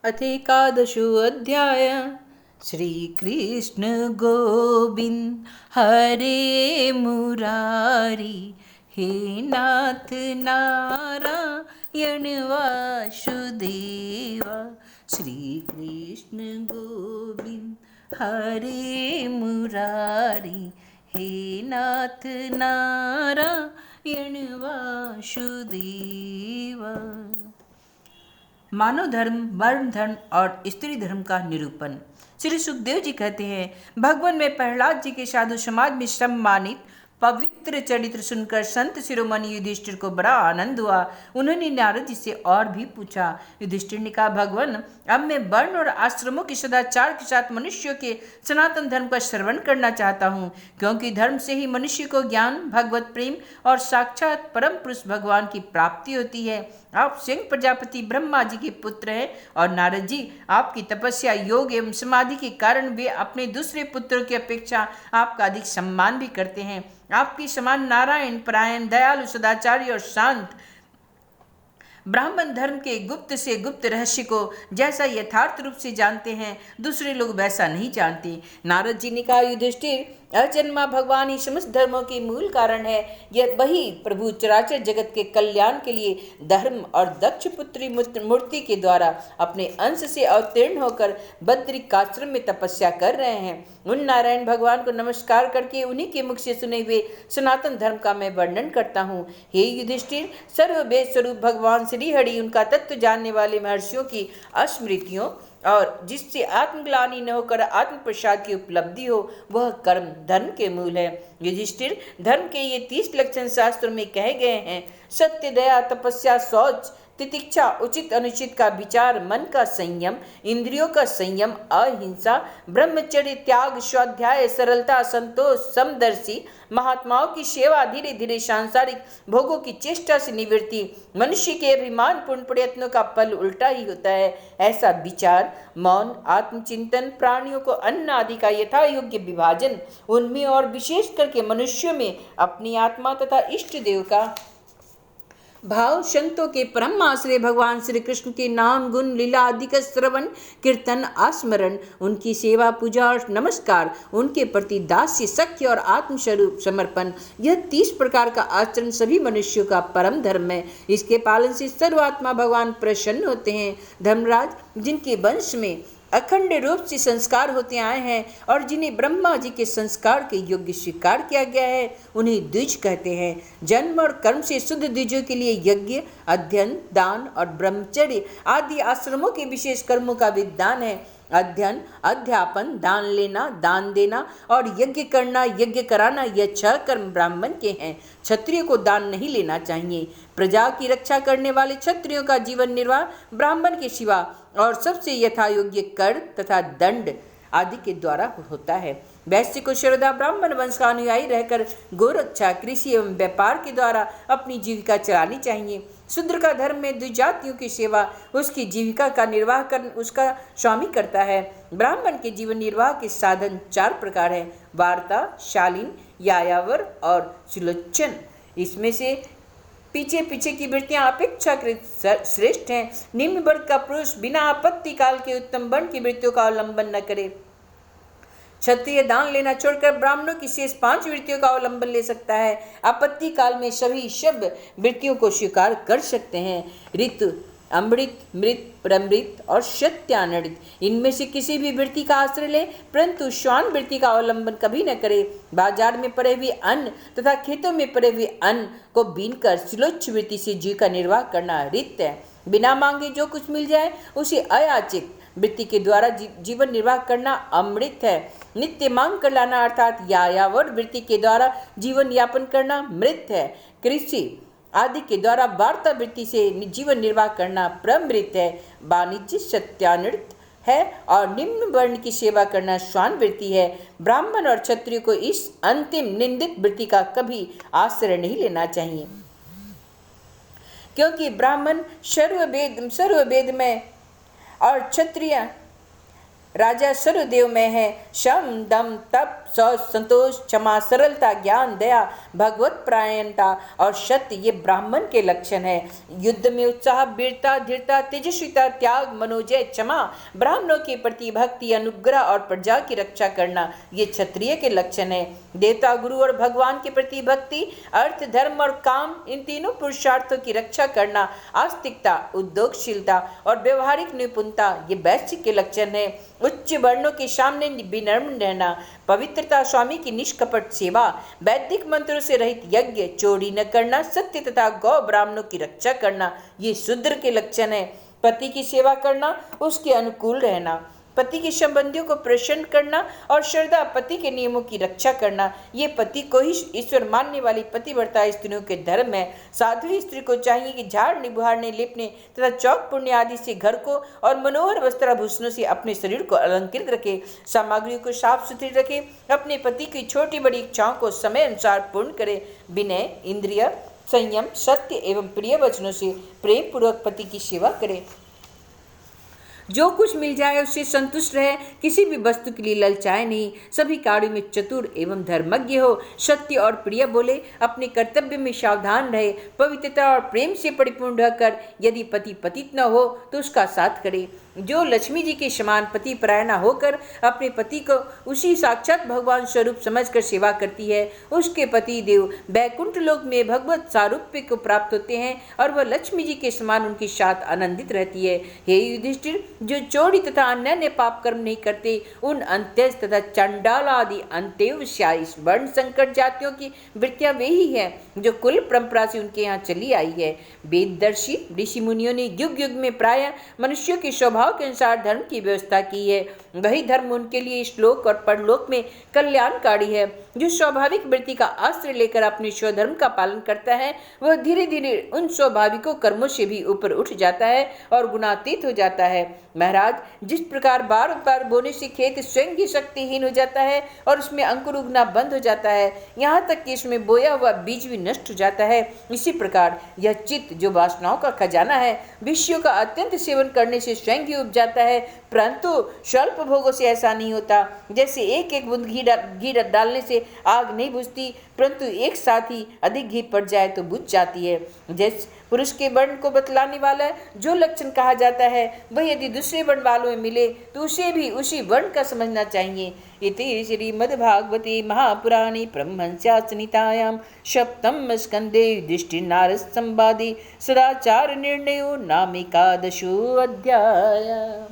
अथ एकादशोऽध्याय। श्रीकृष्ण गोविंद हरे मुरारी, हे नाथ नारायण वासुदेवा। श्रीकृष्ण गोविंद हरे मुरारी, हे नाथ नारायण वासुदेवा। मानव धर्म, वर्ण धर्म और स्त्री धर्म का निरूपण। श्री सुखदेव जी कहते हैं, भगवान में प्रहलाद जी के साधु समाज में सम्मानित पवित्र चरित्र सुनकर संत शिरोमणि युधिष्ठिर को बड़ा आनंद हुआ। उन्होंने नारद जी से और भी पूछा। युधिष्ठिर ने कहा, भगवान, अब मैं वर्ण और आश्रमों के सदाचार के साथ मनुष्यों के सनातन धर्म का श्रवण करना चाहता हूँ, क्योंकि धर्म से ही मनुष्य को ज्ञान, भगवत प्रेम और साक्षात परम पुरुष भगवान की प्राप्ति होती है। आप स्वयं प्रजापति ब्रह्मा जी के पुत्र हैं और नारद जी आपकी तपस्या, योग एवं समाधि के कारण वे अपने दूसरे पुत्रों की अपेक्षा आपका अधिक सम्मान भी करते हैं। आपके समान नारायण परायण, दयालु, सदाचारी और शांत ब्राह्मण धर्म के गुप्त से गुप्त रहस्य को जैसा यथार्थ रूप से जानते हैं, दूसरे लोग वैसा नहीं जानते। नारद जी ने कहा, युधिष्ठिर, अजन्मा भगवान ही समस्त धर्मों के मूल कारण है। यह वही प्रभु चराचर जगत के कल्याण के लिए धर्म और दक्ष पुत्री मूर्ति के द्वारा अपने अंश से अवतीर्ण होकर बद्रिकाश्रम में तपस्या कर रहे हैं। उन नारायण भगवान को नमस्कार करके उन्हीं के मुख से सुने हुए सनातन धर्म का मैं वर्णन करता हूँ। हे युधिष्ठिर, सर्ववेद स्वरूप भगवान श्री हरि उनका तत्व जानने वाले महर्षियों की स्मृतियों और जिससे आत्मग्लानि न होकर आत्म प्रसाद की उपलब्धि हो, वह कर्म धर्म के मूल है। युधिष्ठिर, धर्म के ये 30 लक्षण शास्त्रों में कहे गए हैं। सत्य, दया, तपस्या, शौच, तितिक्षा, उचित अनुचित का विचार, मन का संयम, इंद्रियों का संयम, अहिंसा, ब्रह्मचर्य, त्याग, स्वाध्याय, सरलता, संतोष, समदर्शी, महात्माओं की सेवा, धीरे धीरे सांसारिक भोगों की चेष्टा से निवृत्ति, मनुष्य के अभिमान पूर्ण प्रयत्नों का फल उल्टा ही होता है। ऐसा विचार, मौन, आत्मचिंतन, प्राणियों को अन्न आदि का यथा योग्य विभाजन, उनमें और विशेष करके मनुष्यों में अपनी आत्मा तथा इष्ट देव का भाव, संतों के परम आश्रय भगवान श्री कृष्ण के नाम, गुण, लीला आदि का श्रवण, कीर्तन, आस्मरण, उनकी सेवा, पूजा और नमस्कार, उनके प्रति दास्य, सख्य और आत्मस्वरूप समर्पण, यह 30 प्रकार का आचरण सभी मनुष्यों का परम धर्म है। इसके पालन से सर्वात्मा भगवान प्रसन्न होते हैं। धर्मराज, जिनके वंश में अखंड रूप से संस्कार होते आए हैं और जिन्हें ब्रह्मा जी के संस्कार के योग्य स्वीकार किया गया है, उन्हें द्विज कहते हैं। जन्म और कर्म से शुद्ध द्विजों के लिए यज्ञ, अध्ययन, दान और ब्रह्मचर्य आदि आश्रमों के विशेष कर्मों का विधान है। अध्ययन, अध्यापन, दान लेना, दान देना और यज्ञ करना, यज्ञ कराना, ये 6 कर्म ब्राह्मण के हैं। क्षत्रिय को दान नहीं लेना चाहिए। प्रजा की रक्षा करने वाले क्षत्रियों का जीवन निर्वाह ब्राह्मण के सिवा और सबसे यथा योग्य कर तथा दंड आदि के द्वारा होता है। वैश्य को श्रद्धा ब्राह्मण वंश का अनुयायी रहकर गोरक्षा, कृषि एवं व्यापार के द्वारा अपनी जीविका चलानी चाहिए। शूद्र का धर्म में द्विजातियों की सेवा, उसकी जीविका का निर्वाह कर उसका स्वामी करता है। ब्राह्मण के जीवन निर्वाह के साधन 4 प्रकार हैं: वार्ता, शालीन, यायावर और सुलोचन। इसमें से पीछे पीछे की वृत्तियां अपेक्षाकृत श्रेष्ठ हैं। निम्न वर्ग का पुरुष बिना आपत्ति काल के उत्तम वर्ण की वृत्तियों का अवलंबन न करे। क्षत्रिय दान लेना छोड़कर ब्राह्मणों की शेष 5 वृत्तियों का अवलंबन ले सकता है। आपत्ति काल में सभी शब्द वृत्तियों को स्वीकार कर सकते हैं: ऋतु, अमृत, मृत, प्रमृत और सत्यानृत। इनमें से किसी भी वृत्ति का आश्रय ले, परंतु श्वान वृत्ति का अवलंबन कभी न करे। बाजार में पड़े हुए अन्न तथा खेतों में पड़े हुए अन्न को बीनकर सिलोच्छ वृत्ति से जीव का निर्वाह करना रित है। बिना मांगे जो कुछ मिल जाए उसे अयाचित वृत्ति के द्वारा जीवन निर्वाह करना अमृत है। नित्य मांग कर लाना अर्थात यायावर वृत्ति के द्वारा जीवन यापन करना मृत है। कृषि आदि के द्वारा वार्ता वृत्ति से जीवन निर्वाह करना प्रमृत है। वाणिज्य सत्यानृत है और निम्न वर्ण की सेवा करना श्वान वृत्ति है। ब्राह्मण और क्षत्रिय को इस अंतिम निंदित वृत्ति का कभी आश्रय नहीं लेना चाहिए, क्योंकि ब्राह्मण सर्ववेद में और क्षत्रिय राजा सरुदेव में है शम दम तप सौच संतोष क्षमा सरलता ज्ञान दया भगवत प्रायणता और सत्य ये ब्राह्मण के लक्षण है। युद्ध में उत्साह वीरता धीरता तेजस्विता त्याग मनोजय क्षमा ब्राह्मणों के प्रति भक्ति अनुग्रह और प्रजा की रक्षा करना ये क्षत्रिय के लक्षण है। देवता गुरु और भगवान के प्रति भक्ति अर्थ धर्म और काम इन तीनों पुरुषार्थों की रक्षा करना आस्तिकता उद्योगशीलता और व्यवहारिक निपुणता ये वैश्य के लक्षण है। उच्च वर्णों के सामने विनम्र रहना पवित्रता स्वामी की निष्कपट सेवा वैदिक मंत्रों से रहित यज्ञ चोरी न करना सत्य तथा गौ ब्राह्मणों की रक्षा करना ये शूद्र के लक्षण है। पति की सेवा करना उसके अनुकूल रहना पति के संबंधियों को प्रसन्न करना और श्रद्धा पति के नियमों की रक्षा करना ये पति को ही ईश्वर मानने वाली पतिव्रता स्त्रियों के धर्म है। साध्वी स्त्री को चाहिए कि झाड़ने बुहारने लिपने तथा चौक पुण्य आदि से घर को और मनोहर वस्त्राभूषणों से अपने शरीर को अलंकृत रखे सामग्रियों को साफ सुथरी रखे अपने पति की छोटी बड़ी इच्छाओं को समय अनुसार पूर्ण करे विनय इंद्रिय संयम सत्य एवं प्रिय वचनों से प्रेम पूर्वक पति की सेवा करे। जो कुछ मिल जाए उससे संतुष्ट रहे किसी भी वस्तु के लिए ललचाए नहीं सभी कार्यों में चतुर एवं धर्मज्ञ हो सत्य और प्रिय बोले अपने कर्तव्य में सावधान रहे पवित्रता और प्रेम से परिपूर्ण रहकर यदि पति पतित न हो तो उसका साथ करे। जो लक्ष्मी जी के समान पति परायणा होकर अपने पति को उसी साक्षात भगवान स्वरूप समझकर सेवा करती है उसके पति देव बैकुंठ लोक में भगवत सारूप्य को प्राप्त होते हैं और वह लक्ष्मी जी के समान उनके साथ आनंदित रहती है। हे युधिष्ठिर जो चोरी तथा अन्य पाप कर्म नहीं करते उन अंत्यज तथा चंडाल आदि अंत्यवशायी वर्ण संकट जातियों की वृत्तियां वे ही है जो कुल परंपरा से उनके यहाँ चली आई है। वेददर्शी ऋषि मुनियों ने युग युग में प्राय मनुष्यों के स्वभाव के अनुसार धर्म की व्यवस्था की है वही धर्म उनके लिए श्लोक और परलोक में कल्याणकारी है। जो स्वाभाविक वृत्ति का आश्रय लेकर अपने स्वधर्म का पालन करता है वह धीरे धीरे उन स्वाभाविकों कर्मों से भी ऊपर उठ जाता है और गुणातीत हो जाता है। महाराज जिस प्रकार बार बार बोने से खेत स्वयं ही शक्तिहीन हो जाता है और उसमें अंकुर उगना बंद हो जाता है यहाँ तक कि इसमें बोया हुआ बीज भी नष्ट हो जाता है इसी प्रकार यह चित्त जो वासनाओं का खजाना है विषयों का अत्यंत सेवन करने से स्वयं ही उब जाता है परंतु स्वल्प भोगों से ऐसा नहीं होता। जैसे एक एक बूंद घी डालने से आग नहीं बुझती परंतु एक साथ ही अधिक घी पड़ जाए तो बुझ जाती है। जैसे पुरुष के वर्ण को बतलाने वाला जो लक्षण कहा जाता है वह यदि दूसरे वर्ण वालों में मिले तो उसे भी उसी वर्ण का समझना चाहिए। इति श्रीमद्भागवते महापुराणे ब्रह्मण्स्य संहितायां सप्तम स्कन्धे युधिष्ठिरनारद संवादे सदाचार निर्णयो नामेकादशो अध्याय।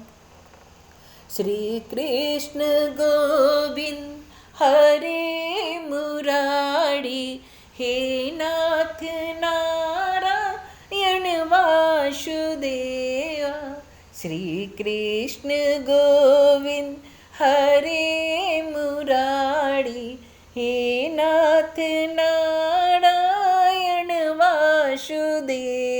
श्री कृष्ण गोविंद हरे मुरारी हे नाथ नारायण वासुदेवा। श्री कृष्ण गोविंद हरे मुरारी हे नाथ नारायण वासुदेवा।